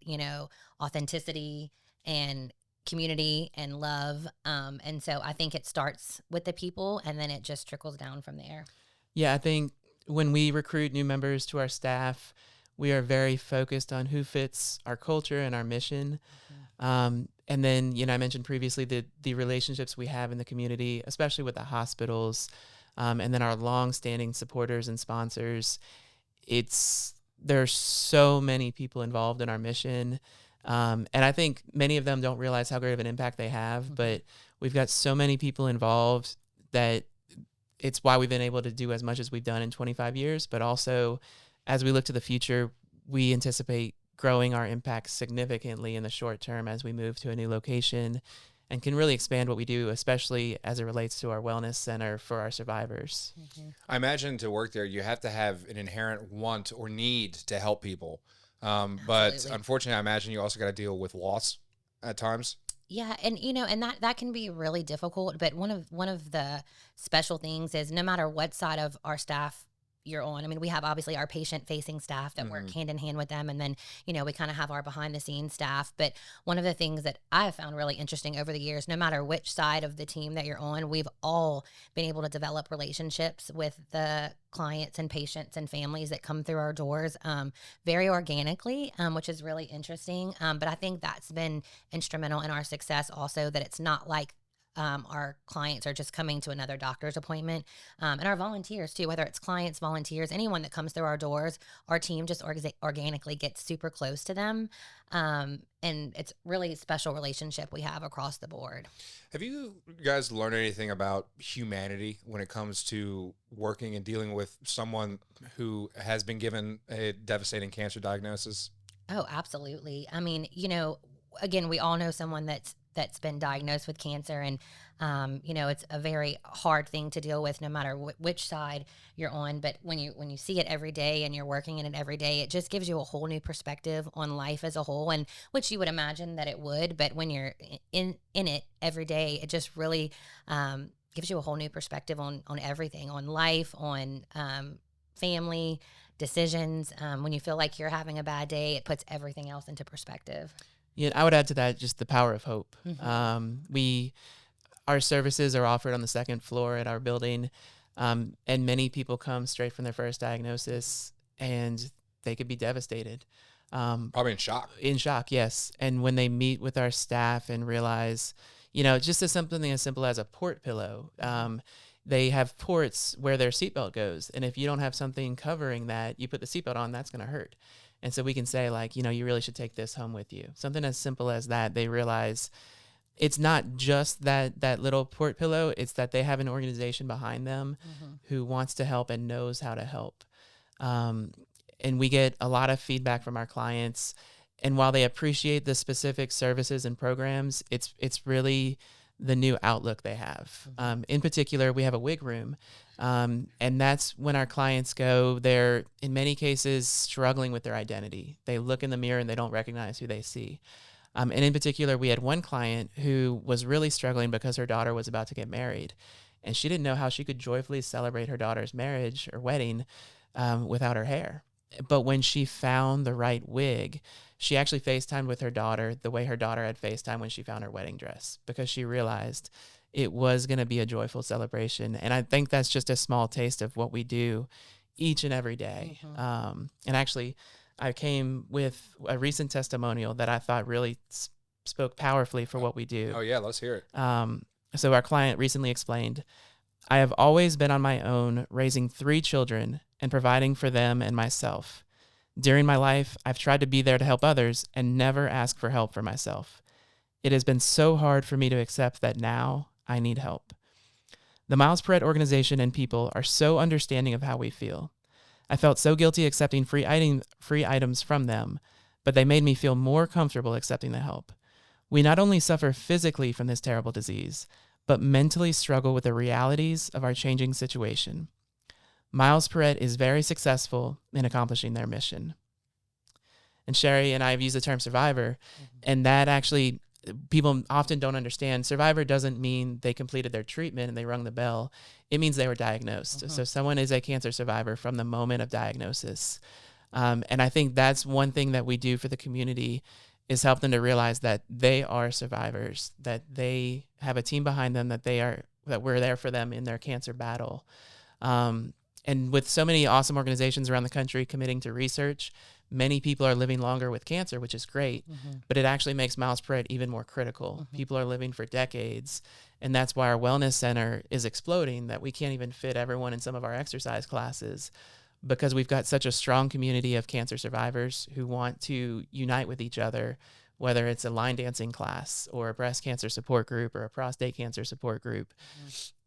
authenticity and community and love. And so I think it starts with the people and then it just trickles down from there. Yeah, I think when we recruit new members to our staff, we are very focused on who fits our culture and our mission. Mm-hmm. And then, I mentioned previously the relationships we have in the community, especially with the hospitals, and then our long-standing supporters and sponsors. There's so many people involved in our mission. And I think many of them don't realize how great of an impact they have, mm-hmm. but we've got so many people involved that it's why we've been able to do as much as we've done in 25 years. But also, as we look to the future, we anticipate growing our impact significantly in the short term as we move to a new location and can really expand what we do, especially as it relates to our wellness center for our survivors. Mm-hmm. I imagine to work there, you have to have an inherent want or need to help people. But unfortunately, I imagine you also got to deal with loss at times. Yeah, and and that can be really difficult. But one of the special things is no matter what side of our staff you're on. I mean, we have obviously our patient-facing staff that work hand in hand with them, and then we kind of have our behind-the-scenes staff. But one of the things that I have found really interesting over the years, no matter which side of the team that you're on, we've all been able to develop relationships with the clients and patients and families that come through our doors very organically, which is really interesting. But I think that's been instrumental in our success also, that it's not like our clients are just coming to another doctor's appointment. And our volunteers too, whether it's clients, volunteers, anyone that comes through our doors, our team just organically gets super close to them. And it's really a special relationship we have across the board. Have you guys learned anything about humanity when it comes to working and dealing with someone who has been given a devastating cancer diagnosis? Oh, absolutely. I mean, you know, again, we all know someone that's been diagnosed with cancer, and you know, it's a very hard thing to deal with, no matter which side you're on. But when you see it every day and you're working in it every day, it just gives you a whole new perspective on life as a whole, and which you would imagine that it would. But when you're in it every day, it just really gives you a whole new perspective on everything, on life, on family decisions. When you feel like you're having a bad day, it puts everything else into perspective. Yeah, I would add to that just the power of hope. Mm-hmm. Our services are offered on the second floor at our building, and many people come straight from their first diagnosis, and they could be devastated. Probably in shock. In shock, yes. And when they meet with our staff and realize, you know, just as something as simple as a port pillow, they have ports where their seatbelt goes. And if you don't have something covering that, you put the seatbelt on, that's going to hurt. And so we can say, like, you know, you really should take this home with you. Something as simple as that. They realize it's not just that little port pillow. It's that they have an organization behind them who wants to help and knows how to help. And we get a lot of feedback from our clients. And while they appreciate the specific services and programs, it's really the new outlook they have. In particular, we have a wig room. And that's when our clients go, they're in many cases struggling with their identity. They look in the mirror and they don't recognize who they see. And in particular, we had one client who was really struggling because her daughter was about to get married. And she didn't know how she could joyfully celebrate her daughter's marriage or wedding without her hair. But when she found the right wig, she actually FaceTimed with her daughter the way her daughter had FaceTimed when she found her wedding dress, because she realized it was going to be a joyful celebration. And I think that's just a small taste of what we do each and every day. And actually, I came with a recent testimonial that I thought really spoke powerfully for what we do. Oh, yeah, let's hear it. So our client recently explained, "I have always been on my own, raising 3 children and providing for them and myself. During my life, I've tried to be there to help others and never ask for help for myself. It has been so hard for me to accept that now I need help. The Miles Perret organization and people are so understanding of how we feel. I felt so guilty accepting free items from them, but they made me feel more comfortable accepting the help. We not only suffer physically from this terrible disease, but mentally struggle with the realities of our changing situation. Miles Perret is very successful in accomplishing their mission." And Sherry and I have used the term survivor, and that actually, people often don't understand. Survivor doesn't mean they completed their treatment and they rung the bell. It means they were diagnosed. So someone is a cancer survivor from the moment of diagnosis. And I think that's one thing that we do for the community, is help them to realize that they are survivors, that they have a team behind them, that we're there for them in their cancer battle. And with so many awesome organizations around the country committing to research, many people are living longer with cancer, which is great, but it actually makes Miles Perret even more critical. People are living for decades, and that's why our wellness center is exploding, that we can't even fit everyone in some of our exercise classes, because we've got such a strong community of cancer survivors who want to unite with each other, whether it's a line dancing class or a breast cancer support group or a prostate cancer support group.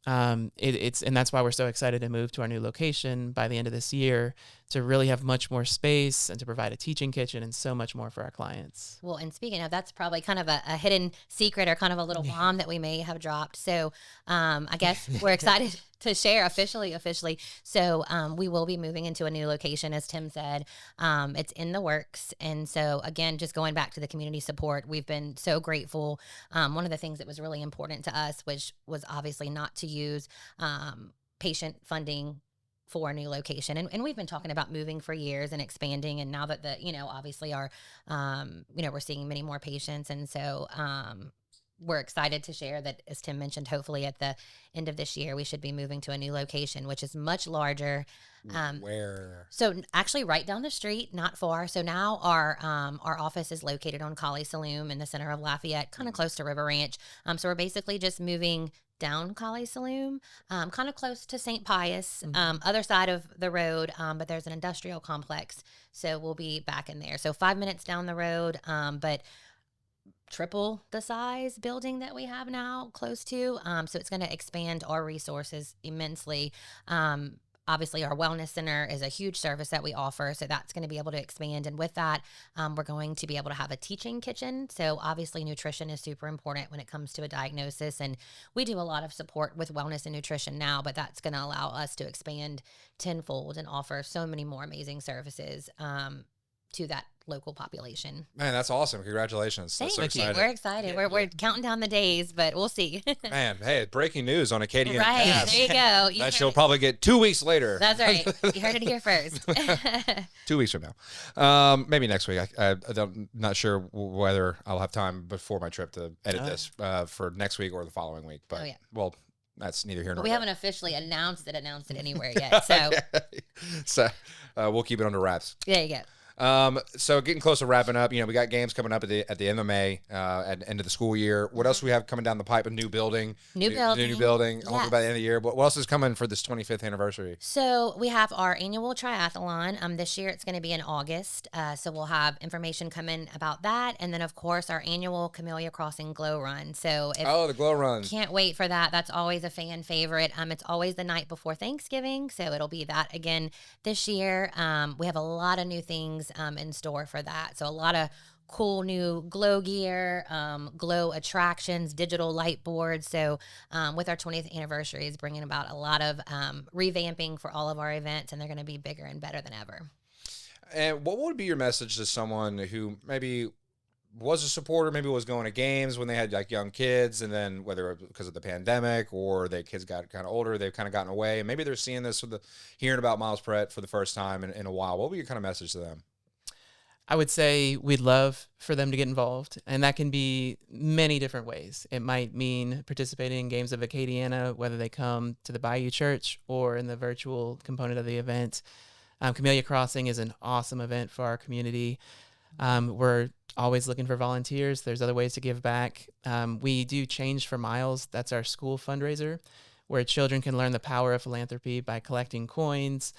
And that's why we're so excited to move to our new location by the end of this year, to really have much more space and to provide a teaching kitchen and so much more for our clients. Well, and speaking of, that's probably kind of a hidden secret or kind of a little bomb that we may have dropped. So I guess we're excited to share officially. So we will be moving into a new location, as Tim said. It's in the works. And so again, just going back to the community support, we've been so grateful. One of the things that was really important to us, which was obviously not to use patient funding for a new location. And we've been talking about moving for years and expanding. And now that obviously our, we're seeing many more patients. And so we're excited to share that, as Tim mentioned, hopefully at the end of this year, we should be moving to a new location, which is much larger. Where? So actually right down the street, not far. So now our office is located on Colley Saloon in the center of Lafayette, kind of close to River Ranch. So we're basically just moving down Colley Saloon, kind of close to St. Pius, other side of the road, but there's an industrial complex. So we'll be back in there. So 5 minutes down the road, but triple the size building that we have now close to. So it's going to expand our resources immensely. Obviously, our wellness center is a huge service that we offer, so that's going to be able to expand. And with that, we're going to be able to have a teaching kitchen. So obviously, nutrition is super important when it comes to a diagnosis. And we do a lot of support with wellness and nutrition now, but that's going to allow us to expand tenfold and offer so many more amazing services to that local population. Man, that's awesome. Congratulations. That's Thank so you. exciting. We're excited. We're counting down the days, but we'll see. Man, hey, breaking news on Acadiana Right. Cast. There you go. You That heard she'll it. probably get 2 weeks later. That's right. You heard it here first. 2 weeks from now. Maybe next week. I'm not sure whether I'll have time before my trip to edit this for next week or the following week. But, Oh, yeah. well, that's neither here nor We there. haven't officially announced it anywhere yet. So So we'll keep it under wraps. there you go. So getting close to wrapping up, we got games coming up at the end of May, at the end of the school year. What else do we have coming down the pipe? A new building. New building. New building. Hopefully Yes. by the end of the year. What else is coming for this 25th anniversary? So we have our annual triathlon. This year it's going to be in August. So we'll have information coming about that. And then, of course, our annual Camellia Crossing Glow Run. So if Oh, the glow run. can't wait for that. That's always a fan favorite. It's always the night before Thanksgiving, so it'll be that again this year. We have a lot of new things in store for that. So a lot of cool new glow gear, glow attractions, digital light boards. So with our 20th anniversary is bringing about a lot of revamping for all of our events, and they're going to be bigger and better than ever. And what would be your message to someone who maybe was a supporter, maybe was going to games when they had like young kids, and then whether it was because of the pandemic or their kids got kind of older, they've kind of gotten away, and maybe they're seeing this hearing about Miles Perret for the first time in a while. What would be your kind of message to them? I would say we'd love for them to get involved, and that can be many different ways. It might mean participating in games of Acadiana, whether they come to the Bayou Church or in the virtual component of the event. Camellia Crossing is an awesome event for our community. We're always looking for volunteers. There's other ways to give back. We do Change for Miles. That's our school fundraiser, where children can learn the power of philanthropy by collecting coins.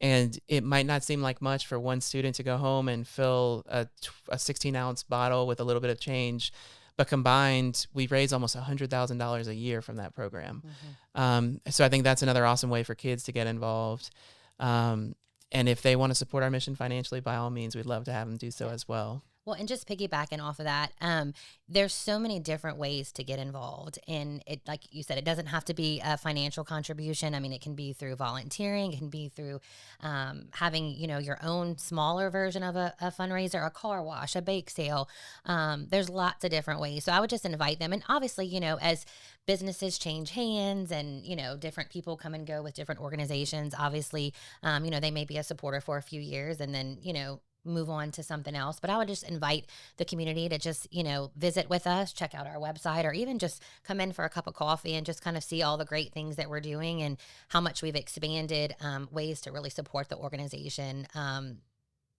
And it might not seem like much for one student to go home and fill a 16-ounce bottle with a little bit of change, but combined, we raise almost $100,000 a year from that program. So I think that's another awesome way for kids to get involved. And if they want to support our mission financially, by all means, we'd love to have them do so as well. Well, and just piggybacking off of that, there's so many different ways to get involved. And it, like you said, it doesn't have to be a financial contribution. I mean, it can be through volunteering. It can be through having, your own smaller version of a fundraiser, a car wash, a bake sale. There's lots of different ways. So I would just invite them. And obviously, as businesses change hands and, different people come and go with different organizations, obviously, they may be a supporter for a few years and then, move on to something else. But I would just invite the community to just, visit with us, check out our website, or even just come in for a cup of coffee and just kind of see all the great things that we're doing and how much we've expanded ways to really support the organization.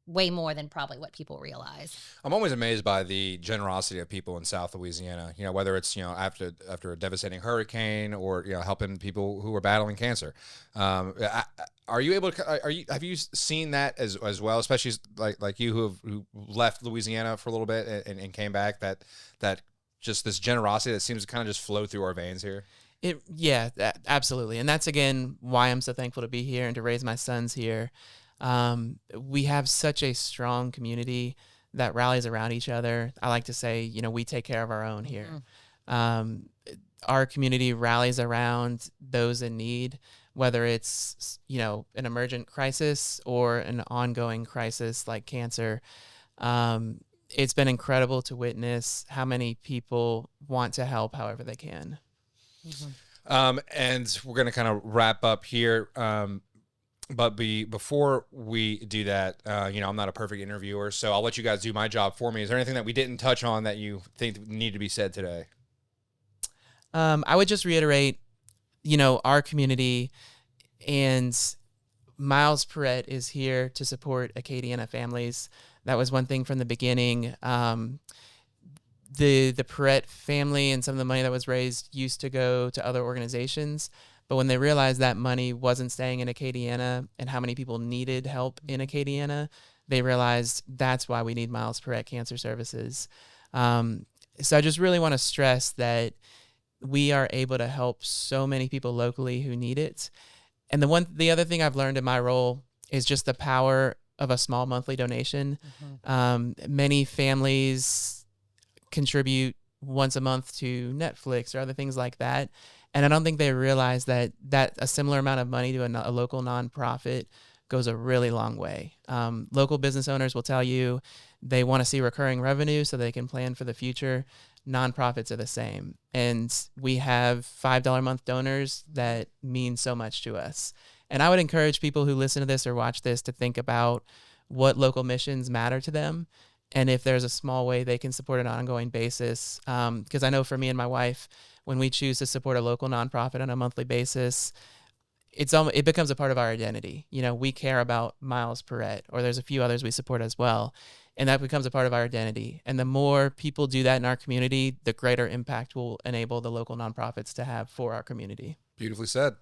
Way more than probably what people realize. I'm always amazed by the generosity of people in South Louisiana, whether it's, after a devastating hurricane or, helping people who are battling cancer. Are you able to, have you seen that as well, especially like you who left Louisiana for a little bit and came back, that just this generosity that seems to kind of just flow through our veins here? Absolutely. And that's, again, why I'm so thankful to be here and to raise my sons here. We have such a strong community that rallies around each other. I like to say, we take care of our own here. Our community rallies around those in need, whether it's, an emergent crisis or an ongoing crisis like cancer. It's been incredible to witness how many people want to help however they can. And we're going to kind of wrap up here. But before we do that, I'm not a perfect interviewer, so I'll let you guys do my job for me. Is there anything that we didn't touch on that you think need to be said today? I would just reiterate, our community and Miles Perret is here to support Acadiana families. That was one thing from the beginning. The Perret family and some of the money that was raised used to go to other organizations. But when they realized that money wasn't staying in Acadiana and how many people needed help in Acadiana, they realized that's why we need Miles Perret Cancer Services. So I just really want to stress that we are able to help so many people locally who need it. And the other thing I've learned in my role is just the power of a small monthly donation. Many families contribute once a month to Netflix or other things like that. And I don't think they realize that a similar amount of money to a local nonprofit goes a really long way. Local business owners will tell you they want to see recurring revenue so they can plan for the future. Nonprofits are the same. And we have $5 a month donors that mean so much to us. And I would encourage people who listen to this or watch this to think about what local missions matter to them. And if there's a small way they can support it on an ongoing basis. Because I know for me and my wife, when we choose to support a local nonprofit on a monthly basis, it becomes a part of our identity. We care about Miles Perret, or there's a few others we support as well. And that becomes a part of our identity. And the more people do that in our community, the greater impact will enable the local nonprofits to have for our community. Beautifully said.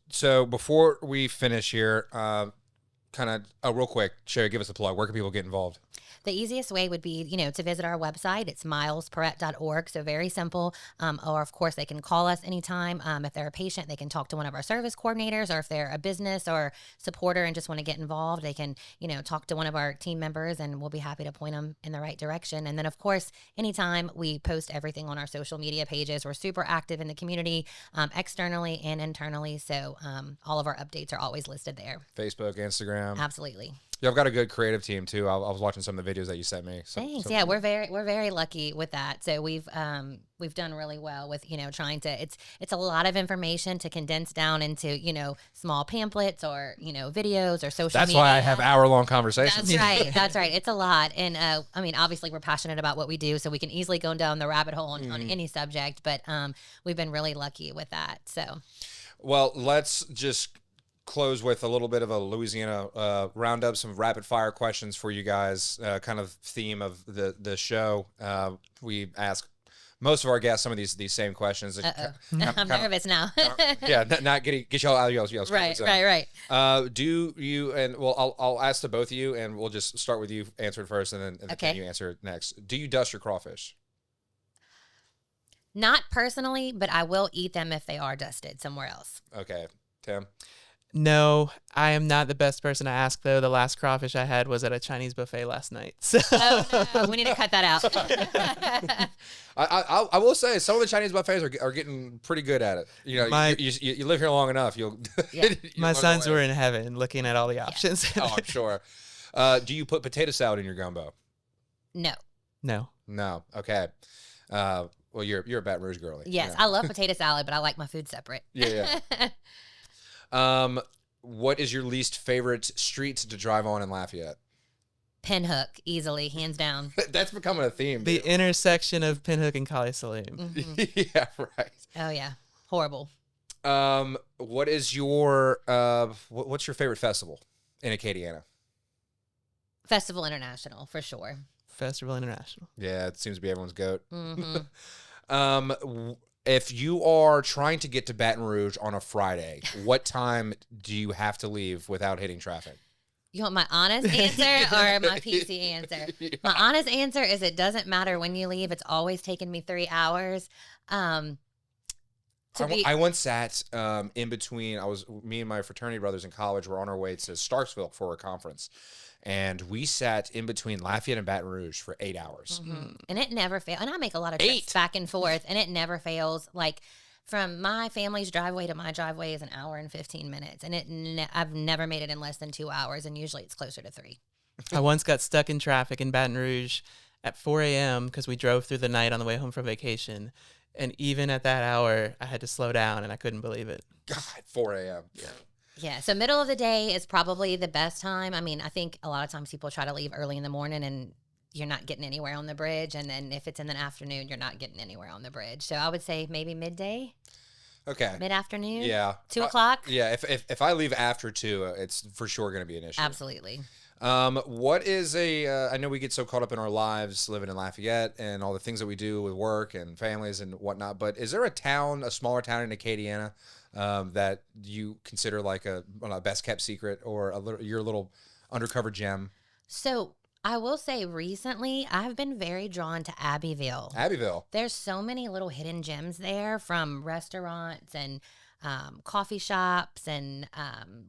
So before we finish here, real quick, Sherry, give us a plug. Where can people get involved? The easiest way would be, to visit our website. It's milesperret.org. So very simple. Or of course they can call us anytime. If they're a patient, they can talk to one of our service coordinators, or if they're a business or supporter and just want to get involved, they can, talk to one of our team members and we'll be happy to point them in the right direction. And then of course, anytime we post everything on our social media pages, we're super active in the community, externally and internally. So all of our updates are always listed there. Facebook, Instagram. Absolutely. Yeah, I've got a good creative team too. I was watching some of the videos that you sent me. Thanks. Yeah, we're very lucky with that. So we've done really well with trying to. It's a lot of information to condense down into small pamphlets or videos or social. That's media. why I have hour-long conversations. That's right. That's right. It's a lot, and obviously we're passionate about what we do, so we can easily go down the rabbit hole on any subject. But we've been really lucky with that. So, well, let's just close with a little bit of a Louisiana roundup, some rapid fire questions for you guys, kind of theme of the show. We ask most of our guests some of these same questions. I'm nervous now. Not get y'all out of y'all's right. Do you, and well, I'll ask to both of you, and we'll just start with you answering first, and then you answer next. Do you dust your crawfish? Not personally, but I will eat them if they are dusted somewhere else. Okay. Tim? No, I am not the best person to ask, though. The last crawfish I had was at a Chinese buffet last night. So. Oh, no. We need to cut that out. I will say some of the Chinese buffets are getting pretty good at it. You live here long enough, you'll. Yeah. My sons were in heaven looking at all the options. Yeah. Oh, I'm sure. Do you put potato salad in your gumbo? No. Okay. Well, you're a Baton Rouge girlie. Yes, I love potato salad, but I like my food separate. Yeah. What is your least favorite street to drive on in Lafayette? Pinhook, easily, hands down. That's becoming a theme. The intersection of Pinhook and Kali Saloon. Mm-hmm. Yeah, right. Oh yeah, horrible. What is your what's your favorite festival in Acadiana? Festival International, for sure. Festival International. Yeah, it seems to be everyone's goat. Mm-hmm. If you are trying to get to Baton Rouge on a Friday, what time do you have to leave without hitting traffic? You want my honest answer or my PC answer? My honest answer is it doesn't matter when you leave. It's always taken me 3 hours. I once sat in between. Me and my fraternity brothers in college were on our way to Starksville for a conference. And we sat in between Lafayette and Baton Rouge for 8 hours. Mm-hmm. And it never fails. And I make a lot of trips back and forth, and it never fails. Like, from my family's driveway to my driveway is an hour and 15 minutes. And I've never made it in less than 2 hours, and usually it's closer to 3. I once got stuck in traffic in Baton Rouge at 4 a.m. because we drove through the night on the way home from vacation. And even at that hour, I had to slow down, and I couldn't believe it. God, 4 a.m. Yeah, so middle of the day is probably the best time. I mean, I think a lot of times people try to leave early in the morning and, you're not getting anywhere on the bridge. And then if it's in the afternoon, you're not getting anywhere on the bridge. So I would say maybe midday. Okay. Mid-afternoon? Yeah. 2 o'clock? Yeah, if I leave after 2, it's for sure going to be an issue. Absolutely. What is I know we get so caught up in our lives living in Lafayette and all the things that we do with work and families and whatnot, but is there a smaller town in Acadiana that you consider like a best kept secret or your little undercover gem? So I will say recently I've been very drawn to Abbeville. Abbeville. There's so many little hidden gems there, from restaurants and coffee shops and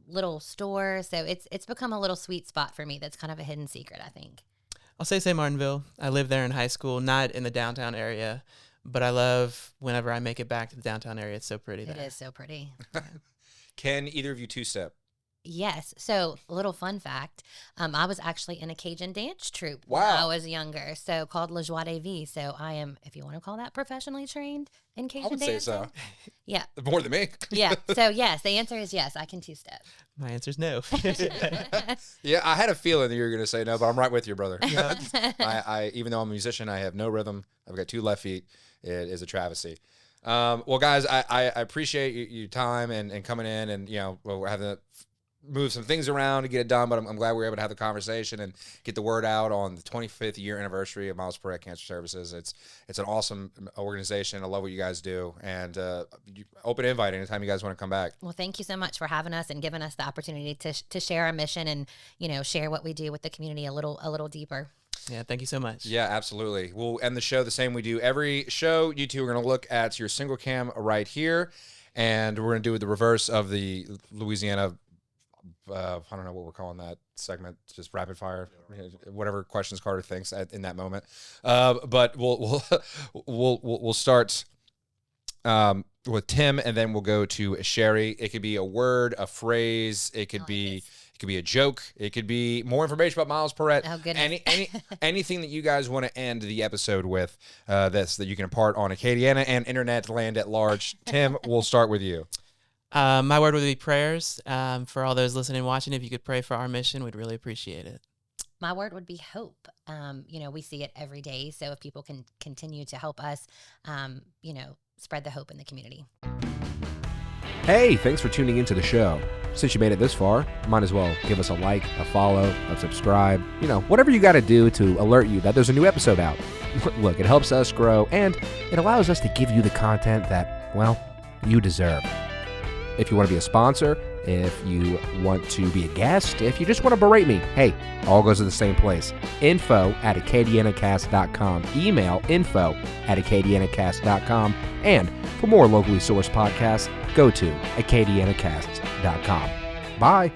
little stores. So it's become a little sweet spot for me. That's kind of a hidden secret, I think. I'll say St. Martinville. I lived there in high school, not in the downtown area, but I love whenever I make it back to the downtown area. It's so pretty there. It is so pretty. Can either of you two-step? Yes. So, a little fun fact, I was actually in a Cajun dance troupe Wow. when I was younger, so called La Joie de Vie. So, I am, if you want to call that, professionally trained in Cajun I would dancing. say so. Yeah. More than me. Yeah. So, yes, the answer is yes, I can two-step. My answer's no. Yeah, I had a feeling that you were going to say no, but I'm right with you, brother. I even though I'm a musician, I have no rhythm. I've got 2 left feet. It is a travesty. Well, guys, I appreciate your time and coming in, and we're having to move some things around to get it done, but I'm glad we were able to have the conversation and get the word out on the 25th year anniversary of Miles Perret Cancer Services. It's an awesome organization. I love what you guys do, and open invite anytime you guys want to come back. Well, thank you so much for having us and giving us the opportunity to share our mission and share what we do with the community a little deeper. Yeah, thank you so much. Yeah, absolutely. We'll end the show the same we do every show. You two are going to look at your single cam right here, and we're going to do the reverse of the Louisiana. I don't know what we're calling that segment, just rapid fire, whatever questions Carter thinks in that moment. But we'll start with Tim, and then we'll go to Sherry. It could be a word, a phrase. It could be a joke. It could be more information about Miles Perret. Oh, goodness. Anything that you guys want to end the episode with, that you can impart on Acadiana and internet land at large. Tim, we'll start with you. My word would be prayers. For all those listening and watching, if you could pray for our mission, we'd really appreciate it. My word would be hope. We see it every day. So if people can continue to help us, spread the hope in the community. Hey, thanks for tuning into the show. Since you made it this far, might as well give us a like, a follow, a subscribe, whatever you got to do to alert you that there's a new episode out. Look, it helps us grow, and it allows us to give you the content that, you deserve. If you want to be a sponsor, if you want to be a guest, if you just want to berate me, hey, all goes to the same place. info@AcadianaCasts.com. Email info@AcadianaCasts.com. And for more locally sourced podcasts, go to AcadianaCasts.com. Bye.